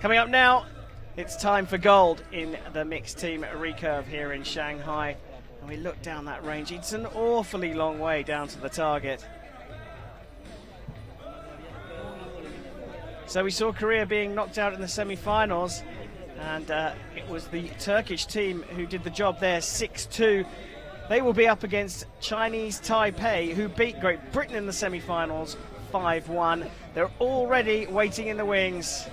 Coming up now, it's time for gold in the mixed team recurve here in Shanghai. And we look down that range. It's an awfully long way down to the target. So we saw Korea being knocked out in the semi-finals, and it was the Turkish team who did the job there, 6-2. They will be up against Chinese Taipei, who beat Great Britain in the semi-finals 5-1. They're already waiting in the wings.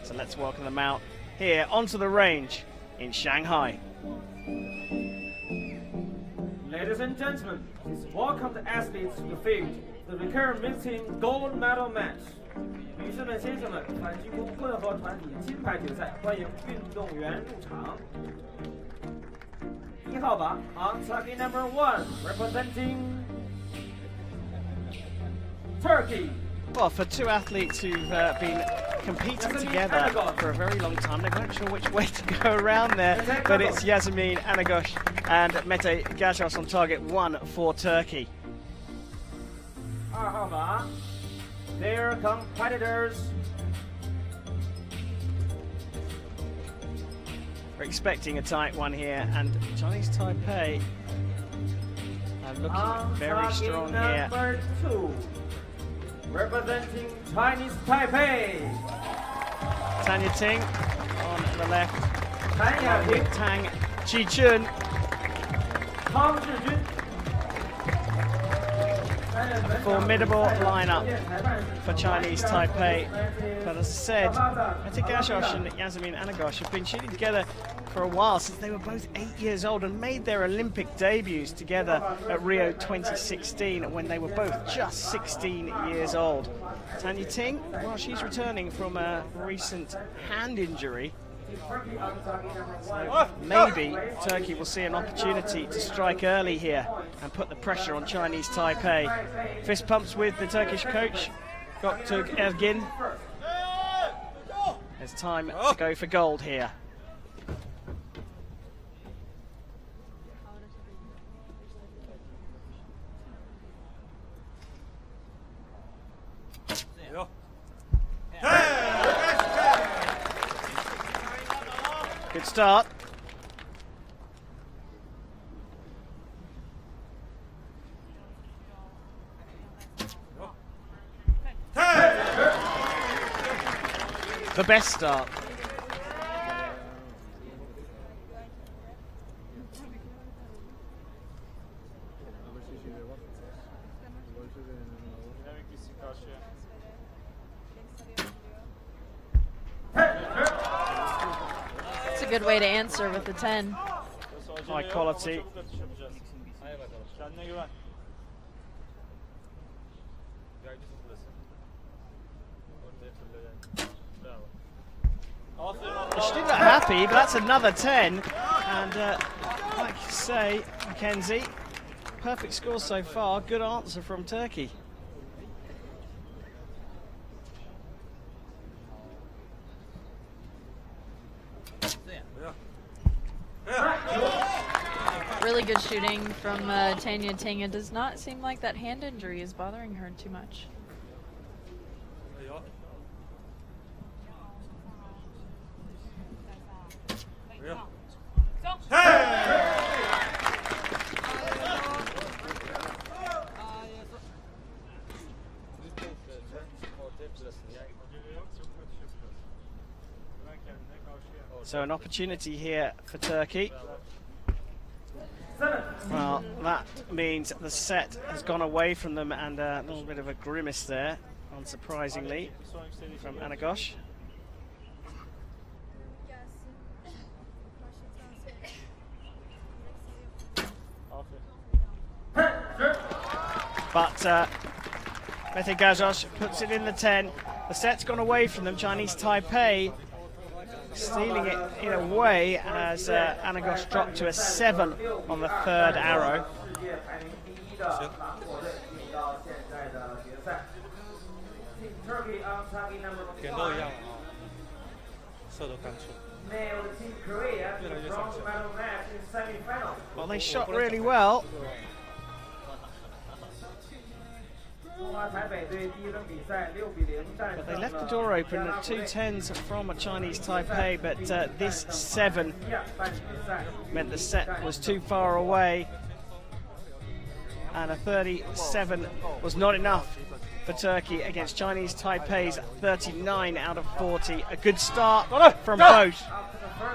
So let's welcome them out here onto the range in Shanghai. Ladies and gentlemen, please welcome the athletes to the field. The Recurve mixed team gold medal match. 女士们、先生们，团体工混合团体金牌决赛，欢迎运动员入场。1号靶 on target number 1, representing Turkey. Well, for two athletes who've been competing together for a very long time, they're not sure which way to go around there, but it's Yasemin, Anagoz and Mete Gazoz on target 1 for Turkey. 2号靶 their competitors. We're expecting a tight one here, and Chinese Taipei are looking very strong here. Number 2, representing Chinese Taipei. Ya-Ting on the left, Ya-Ting, Tang, Chih-Chun. Tang Chih-Chun. Formidable lineup for Chinese Taipei. But as I said, Mete Gazoz and Yasemin Anagoz have been shooting together for a while, since they were both 8 years old and made their Olympic debuts together at Rio 2016 when they were both just 16 years old. Ya-Ting, well, she's returning from a recent hand injury. So maybe Turkey will see an opportunity to strike early here and put the pressure on Chinese Taipei. Fist pumps with the Turkish coach, Recurve. It's time to go for gold here. Good start. The best start. Good way to answer with the 10. High quality. She did look happy, but that's another 10. And like you say, Mackenzie, perfect score so far. Good answer from Turkey. Really good shooting from Ya-Ting. It does not seem like that hand injury is bothering her too much. So an opportunity here for Turkey. Well, that means the set has gone away from them, and a little bit of a grimace there, unsurprisingly, from Anagoz. But Mete Gazoz puts it in the 10. The set's gone away from them. Chinese Taipei stealing it in a way as Anagoz dropped to a 7 on the third arrow. Well, they shot really well. But they left the door open at 2 10s from a Chinese Taipei, but this 7 meant the set was too far away, and a 37 was not enough for Turkey against Chinese Taipei's 39 out of 40. A good start from both,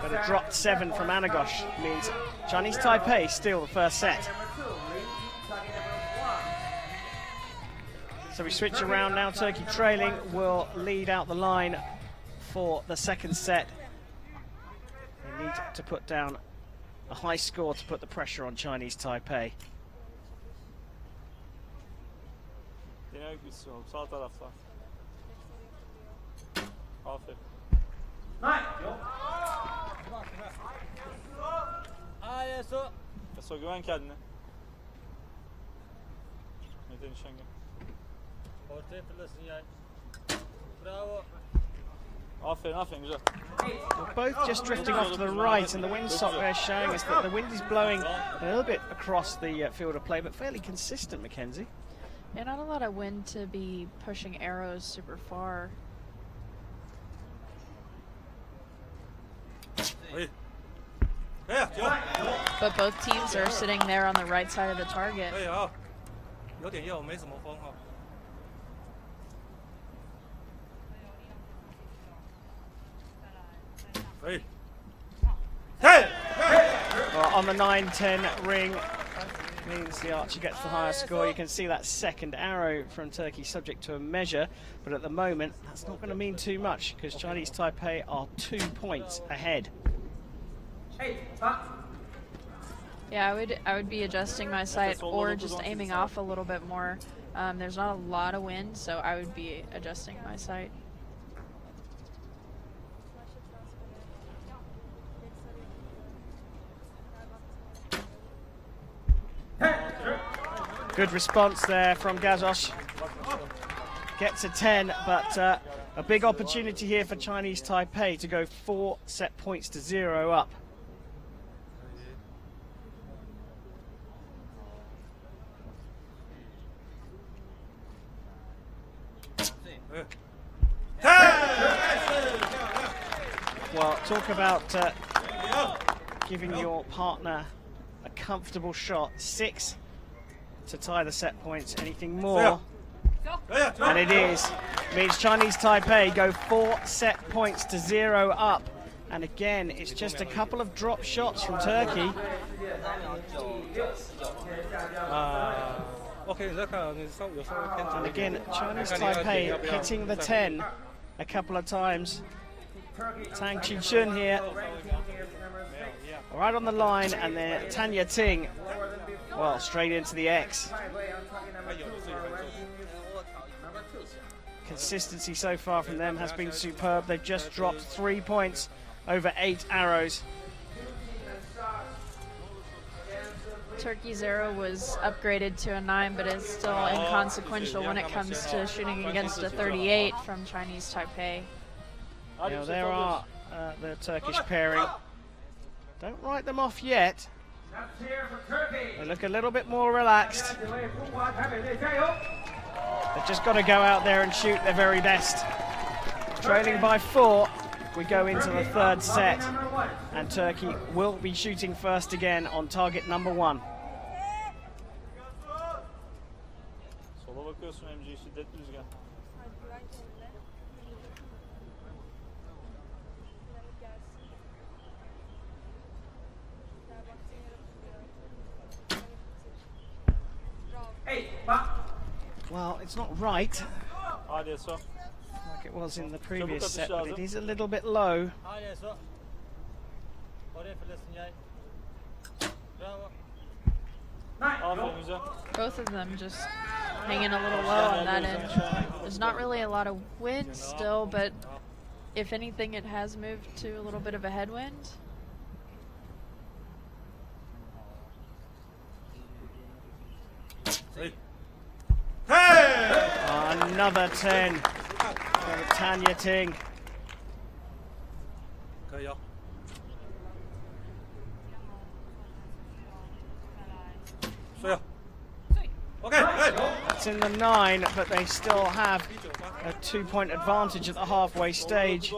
but a dropped 7 from Anagoz means Chinese Taipei steal the first set. So we switch around now. Turkey trailing will lead out the line for the second set. They need to put down a high score to put the pressure on Chinese Taipei. Sağ tarafta. Aferin. Yaso güven kendine. Mete nişan gel. Ortaya fırlasın yay. Bravo. Aferin, aferin, güzel. We're both just drifting off to the right, and the windsock there showing us that the wind is blowing a little bit across the field of play, but fairly consistent, Mackenzie. Yeah, not a lot of wind to be pushing arrows super far. But both teams are sitting there on the right side of the target. Well, on the 9-10 ring, means the archer gets the higher score. You can see that second arrow from Turkey subject to a measure, but at the moment that's not going to mean too much because Chinese Taipei are 2 points ahead. Yeah, I would be adjusting my sight or just aiming off a little bit more. There's not a lot of wind, so I would be adjusting my sight. Good response there from Gazoz. Gets a 10, but a big opportunity here for Chinese Taipei to go 4 set points to 0 up. Well, talk about giving your partner a comfortable shot. 6 to tie the set points. Anything more, and it is, means Chinese Taipei go 4 set points to 0 up. And again, it's just a couple of drop shots from Turkey. And again, Chinese Taipei hitting the 10 a couple of times. Tang Chih-Chun here, right on the line, and then Ya-Ting, well, straight into the X. Consistency so far from them has been superb. They've just dropped 3 points over 8 arrows. Turkey's arrow was upgraded to a 9, but is still inconsequential when it comes to shooting against a 38 from Chinese Taipei. You know, there are the Turkish pairing. Don't write them off yet. They look a little bit more relaxed. They've just got to go out there and shoot their very best. Trailing by 4, we go into the third set, and Turkey will be shooting first again on target number 1. Well, it's not right, like it was in the previous set, but it is a little bit low. Both of them just hanging a little low on that end. There's not really a lot of wind still, but if anything, it has moved to a little bit of a headwind. Another 10 from Ya-Ting. points in the 9, but they still have a 2-point advantage at the halfway stage.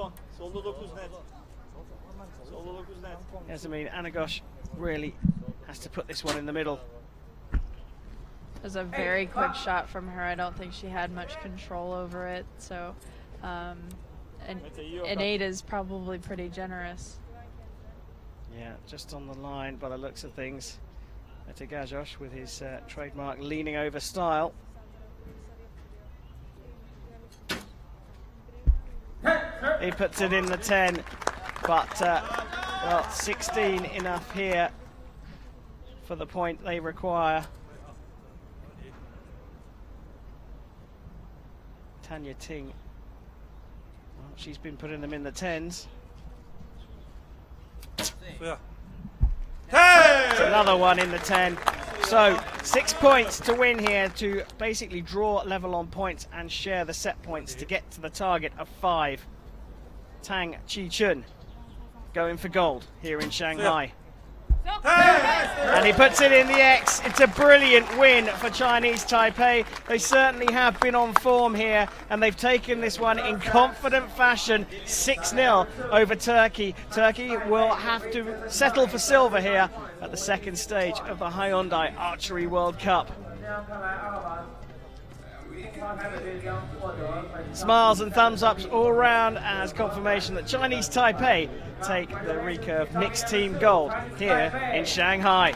Yasemin Anagoz really has to put this one in the middle. It was a very quick shot from her. I don't think she had much control over it. So an 8 is probably pretty generous. Yeah, just on the line by the looks of things. Mete Gazoz with his trademark leaning over style. He puts it in the 10, but well, 16 enough here for the point they require. Ya-Ting, well, she's been putting them in the 10s. Yeah. It's another one in the 10. So 6 points to win here to basically draw level on points and share the set points to get to the target of 5. Tang, Chih-Chun going for gold here in Shanghai. And he puts it in the X. It's a brilliant win for Chinese Taipei. They certainly have been on form here, and they've taken this one in confident fashion, 6-0 over Turkey. Turkey will have to settle for silver here at the second stage of the Hyundai Archery World Cup. Smiles and thumbs ups all round as confirmation that Chinese Taipei take the Recurve mixed team gold here in Shanghai.